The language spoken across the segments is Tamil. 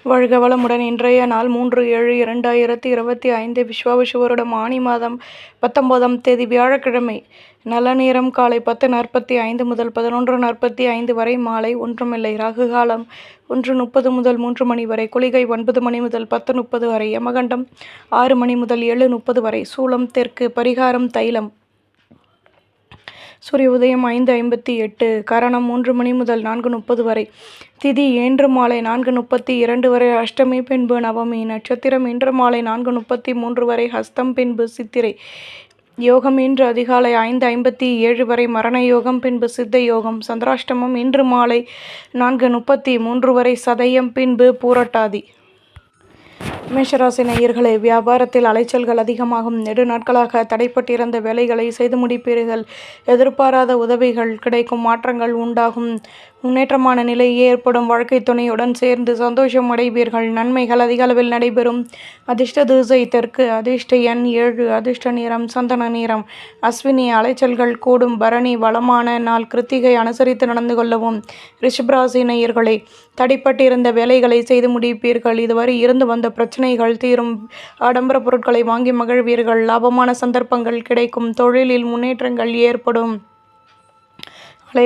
வாழ்க வளமுடன். இன்றைய நாள் 3/7/2025 விஸ்வாவசு வருடம் ஆனி மாதம் 19ஆம் தேதி வியாழக்கிழமை. நல்ல நேரம் காலை 10:45 முதல் 11:45 வரை, மாலை ஒன்றுமில்லை. ராகு காலம் 1:30 முதல் 3 மணி வரை, குளிகை 9 மணி முதல் 10:30 வரை, யமகண்டம் 6 மணி முதல் 7:30 வரை, சூலம் தெற்கு, பரிகாரம் தைலம். சூரிய உதயம் 5:58, கரணம் 3 மணி முதல் 4:30 வரை, திதி இன்று மாலை 4:32 வரை, அஷ்டமி பின்பு நவமி, நட்சத்திரம் இன்று மாலை 4:33 வரை, ஹஸ்தம் பின்பு சித்திரை, யோகம் இன்று அதிகாலை 5:57 வரை, மரண யோகம் பின்பு சித்த யோகம், சந்திராஷ்டமம் இன்று மாலை 4:33 வரை, சதயம் பின்பு பூரட்டாதி. மேஷராசி நேயர்களே, வியாபாரத்தில் அலைச்சல்கள் அதிகமாகும். நெடுநாட்களாக தடைப்பட்டிருந்த வேலைகளை செய்து முடிப்பீர்கள். எதிர்பாராத உதவிகள் கிடைக்கும், மாற்றங்கள் உண்டாகும், முன்னேற்றமான நிலை ஏற்படும். வாழ்க்கை துணையுடன் சேர்ந்து சந்தோஷம் அடைவீர்கள். நன்மைகள் அதிக அளவில் நடைபெறும். அதிர்ஷ்ட திசை தெற்கு, அதிர்ஷ்ட எண் 7, அதிர்ஷ்ட நிறம் சந்தன நிறம். அஸ்வினி அலைச்சல்கள் கூடும். பரணி வளமான நாள். கிருத்திகை அனுசரித்து நடந்து கொள்ளவும். ரிஷபராசி நேயர்களே, தடைப்பட்டிருந்த வேலைகளை செய்து முடிப்பீர்கள். இதுவரை இருந்து வந்த பிரச்சனைகள் தீரும். ஆடம்பர பொருட்களை வாங்கி மகிழ்வீர்கள். லாபமான சந்தர்ப்பங்கள் கிடைக்கும். தொழிலில் முன்னேற்றங்கள் ஏற்படும்.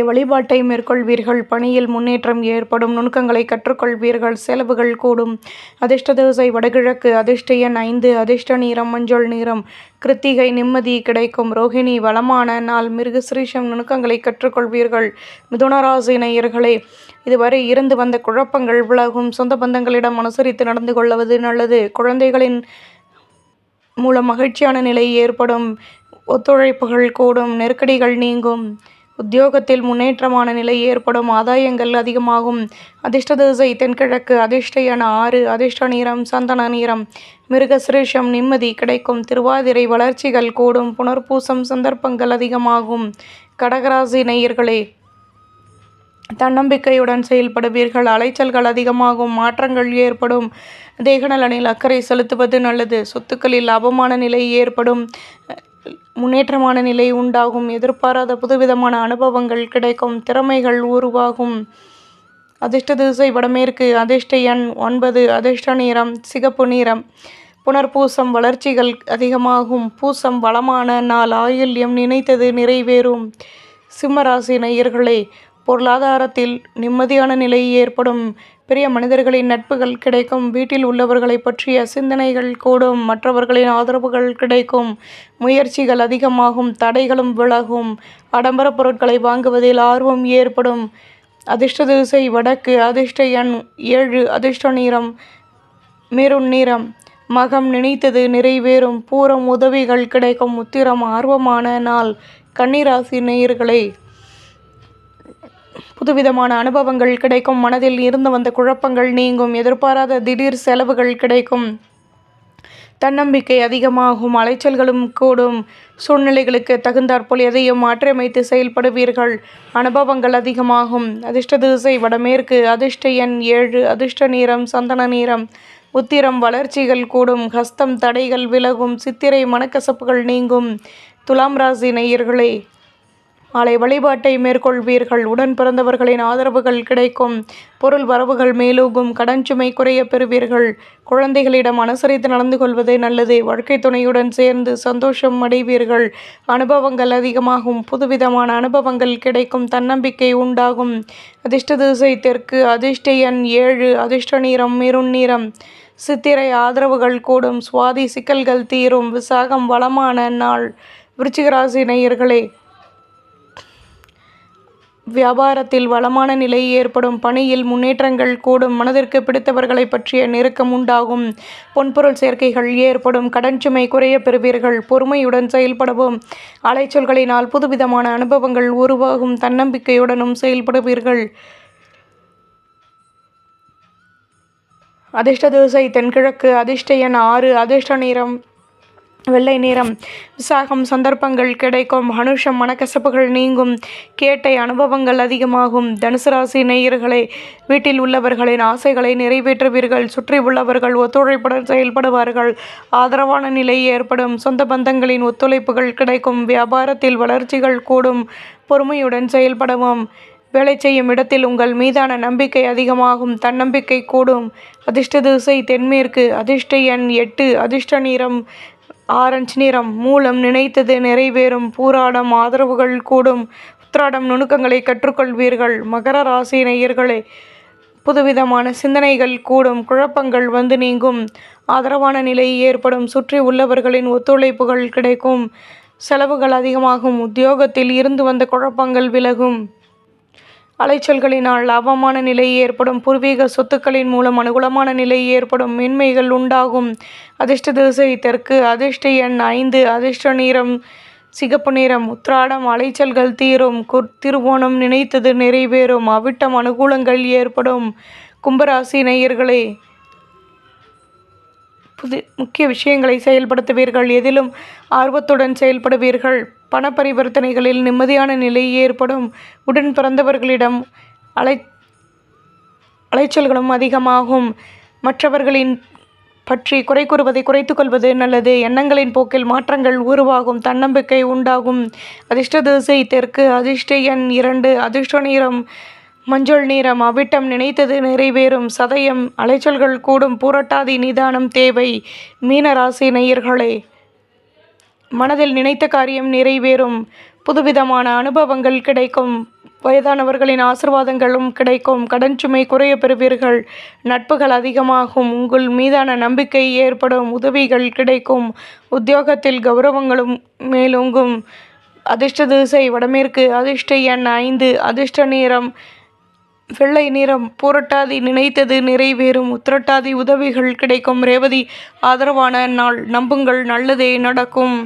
வழிபாட்டை மேற்கொள்வீர்கள். பணியில் முன்னேற்றம் ஏற்படும். நுணுக்கங்களை கற்றுக்கொள்வீர்கள். செலவுகள் கூடும். அதிர்ஷ்ட திசை வடகிழக்கு, அதிர்ஷ்ட எண் 5, அதிர்ஷ்ட நிறம் மஞ்சள் நிறம். கிருத்திகை நிம்மதி கிடைக்கும். ரோகிணி வளமான நாள். மிருகசிரீஷம் நுணுக்கங்களை கற்றுக்கொள்வீர்கள். மிதுனராசி நேயர்களே, இதுவரை இருந்து வந்த குழப்பங்கள் விலகும். சொந்த பந்தங்களிடம் அனுசரித்து நடந்து கொள்வது நல்லது. குழந்தைகளின் மூலம் மகிழ்ச்சியான நிலை ஏற்படும். ஒத்துழைப்புகள் கூடும். நெருக்கடிகள் நீங்கும். உத்தியோகத்தில் முன்னேற்றமான நிலை ஏற்படும். ஆதாயங்கள் அதிகமாகும். அதிர்ஷ்ட திசை தென்கிழக்கு, அதிர்ஷ்ட எண் 6, அதிர்ஷ்ட நிறம் சந்தன நிறம். மிருகசிரீஷம் நிம்மதி கிடைக்கும். திருவாதிரை வளர்ச்சிகள் கூடும். புனர்பூசம் சந்தர்ப்பங்கள் அதிகமாகும். கடகராசி நேயர்களே, தன்னம்பிக்கையுடன் செயல்படுவீர்கள். அலைச்சல்கள் அதிகமாகும். மாற்றங்கள் ஏற்படும். தேகநலனில் அக்கறை செலுத்துவது நல்லது. சொத்துக்களில் லாபமான நிலை ஏற்படும். முன்னேற்றமான நிலை உண்டாகும். எதிர்பாராத புதுவிதமான அனுபவங்கள் கிடைக்கும். திறமைகள் உருவாகும். அதிர்ஷ்ட திசை வடமேற்கு, அதிர்ஷ்ட எண் 9, அதிர்ஷ்ட நிறம் சிகப்பு நிறம். புனர்பூசம் வளர்ச்சிகள் அதிகமாகும். பூசம் வளமான நாள். ஆயில்யம் நினைத்தது நிறைவேறும். சிம்மராசி நேயர்களே, பொருளாதாரத்தில் நிம்மதியான நிலை ஏற்படும். பெரிய மனிதர்களின் நட்புகள் கிடைக்கும். வீட்டில் உள்ளவர்களை பற்றிய சிந்தனைகள் கூடும். மற்றவர்களின் ஆதரவுகள் கிடைக்கும். முயற்சிகள் அதிகமாகும். தடைகளும் விலகும். ஆடம்பர பொருட்களை வாங்குவதில் ஆர்வம் ஏற்படும். அதிர்ஷ்ட திசை வடக்கு, அதிர்ஷ்ட எண் 7, அதிர்ஷ்ட நிறம் மெரூன் நிறம். மகம் நினைத்தது நிறைவேறும். பூரம் உதவிகள் கிடைக்கும். உத்திரம் ஆர்வமான நாள். கன்னிராசி நேயர்களே, புதுவிதமான அனுபவங்கள் கிடைக்கும். மனதில் இருந்து வந்த குழப்பங்கள் நீங்கும். எதிர்பாராத திடீர் செலவுகள் கிடைக்கும். தன்னம்பிக்கை அதிகமாகும். அலைச்சல்களும் கூடும். சூழ்நிலைகளுக்கு தகுந்தாற்போல் எதையும் மாற்றியமைத்து செயல்படுவீர்கள். அனுபவங்கள் அதிகமாகும். அதிர்ஷ்ட திசை வடமேற்கு, அதிர்ஷ்ட எண் 7, அதிர்ஷ்ட நிறம் சந்தன நிறம். உத்திரம் வளர்ச்சிகள் கூடும். ஹஸ்தம் தடைகள் விலகும். சித்திரை மனக்கசப்புகள் நீங்கும். துலாம் ராசி நேயர்களே, மாலை வழிபாட்டை மேற்கொள்வீர்கள். உடன் பிறந்தவர்களின் ஆதரவுகள் கிடைக்கும். பொருள் வரவுகள் மேலோகும். கடன் சுமை குறைய பெறுவீர்கள். குழந்தைகளிடம் அனுசரித்து நடந்து கொள்வது நல்லது. வாழ்க்கை துணையுடன் சேர்ந்து சந்தோஷம் அடைவீர்கள். அனுபவங்கள் அதிகமாகும். புதுவிதமான அனுபவங்கள் கிடைக்கும். தன்னம்பிக்கை உண்டாகும். அதிர்ஷ்ட திசை தெற்கு, அதிர்ஷ்ட எண் 7, அதிர்ஷ்ட நிறம் மெரூன் நிறம். சித்திரை ஆதரவுகள் கூடும். சுவாதி சிக்கல்கள் தீரும். விசாகம் வளமான நாள். விருச்சிகராசி நேயர்களே, வியாபாரத்தில் வளமான நிலை ஏற்படும். பணியில் முன்னேற்றங்கள் கூடும். மனதிற்கு பிடித்தவர்களை பற்றிய நெருக்கம் உண்டாகும். பொன்பொருள் சேர்க்கைகள் ஏற்படும். கடன் சுமை குறைய பெறுவீர்கள். பொறுமையுடன் செயல்படவும். அலைச்சல்களினால் புதுவிதமான அனுபவங்கள் உருவாகும். தன்னம்பிக்கையுடனும் செயல்படுவீர்கள். அதிர்ஷ்ட திசை தென்கிழக்கு, அதிர்ஷ்ட எண் 6, அதிர்ஷ்ட நிறம் வெள்ளை நிறம். விசாகம் சந்தர்ப்பங்கள் கிடைக்கும். அனுஷம் மனக்கசப்புகள் நீங்கும். கேட்டை அனுபவங்கள் அதிகமாகும். தனுசு ராசி நேயர்களே, வீட்டில் உள்ளவர்களின் ஆசைகளை நிறைவேற்றுவீர்கள். சுற்றி உள்ளவர்கள் ஒத்துழைப்புடன் செயல்படுவார்கள். ஆதரவான நிலை ஏற்படும். சொந்த பந்தங்களின் ஒத்துழைப்புகள் கிடைக்கும். வியாபாரத்தில் வளர்ச்சிகள் கூடும். பொறுமையுடன் செயல்படவும். வேலை செய்யும் இடத்தில் உங்கள் மீதான நம்பிக்கை அதிகமாகும். தன்னம்பிக்கை கூடும். அதிர்ஷ்ட திசை தென்மேற்கு. அதிர்ஷ்ட எண் 8. அதிர்ஷ்ட நிறம் ஆரஞ்சு நிறம். மூலம் நினைத்தது நிறைவேறும். பூராடம் ஆதரவுகள் கூடும். உத்திராடம் நுணுக்கங்களை கற்றுக்கொள்வீர்கள். மகர ராசி நேயர்களே, புதுவிதமான சிந்தனைகள் கூடும். குழப்பங்கள் வந்து நீங்கும். ஆதரவான நிலை ஏற்படும். சுற்றி உள்ளவர்களின் ஒத்துழைப்புகள் கிடைக்கும். செலவுகள் அதிகமாகும். உத்தியோகத்தில் இருந்து வந்த குழப்பங்கள் விலகும். அலைச்சல்களினால் லாபமான நிலை ஏற்படும். பூர்வீக சொத்துக்களின் மூலம் அனுகூலமான நிலை ஏற்படும். மேன்மைகள் உண்டாகும். அதிர்ஷ்ட திசை தெற்கு. அதிர்ஷ்ட எண் 5. அதிர்ஷ்ட நிறம் சிகப்பு நிறம். உத்திராடம் அலைச்சல்கள் தீரும். திருவோணம் நினைத்தது நிறைவேறும். அவிட்டம் அனுகூலங்கள் ஏற்படும். கும்பராசி நேயர்களே, முக்கிய விஷயங்களை செயல்படுத்துவீர்கள். எதிலும் ஆர்வத்துடன் செயல்படுவீர்கள். பண பரிவர்த்தனைகளில் நிம்மதியான நிலை ஏற்படும். உடன் பிறந்தவர்களிடம் அலைச்சல்களும் அதிகமாகும். மற்றவர்களின் பற்றி குறை கூறுவதை குறைத்துக் கொள்வது நல்லது. எண்ணங்களின் போக்கில் மாற்றங்கள் உருவாகும். தன்னம்பிக்கை உண்டாகும். அதிர்ஷ்ட திசை தெற்கு. அதிர்ஷ்ட எண் 2. அதிர்ஷ்ட நிறம் மஞ்சள் நிறம். அவிட்டம் நினைத்தது நிறைவேறும். சதயம் அலைச்சல்கள் கூடும். பூரட்டாதி நிதானம் தேவை. மீன ராசி நேயர்களே, மனதில் நினைத்த காரியம் நிறைவேறும். புதுவிதமான அனுபவங்கள் கிடைக்கும். வயதானவர்களின் ஆசிர்வாதங்களும் கிடைக்கும். கடன் சுமை குறைய பெறுவீர்கள். நட்புகள் அதிகமாகும். உங்கள் மீதான நம்பிக்கை ஏற்படும். உதவிகள் கிடைக்கும். உத்தியோகத்தில் கௌரவங்களும் மேலோங்கும். அதிர்ஷ்ட திசை வடமேற்கு. அதிர்ஷ்ட எண் 5. அதிர்ஷ்ட நிறம் வெள்ளை நிறம். பூரட்டாதி நினைத்தது நிறைவேறும். உத்திரட்டாதி உதவிகள் கிடைக்கும். ரேவதி ஆதரவான நாள். நம்புங்கள், நல்லதே நடக்கும்.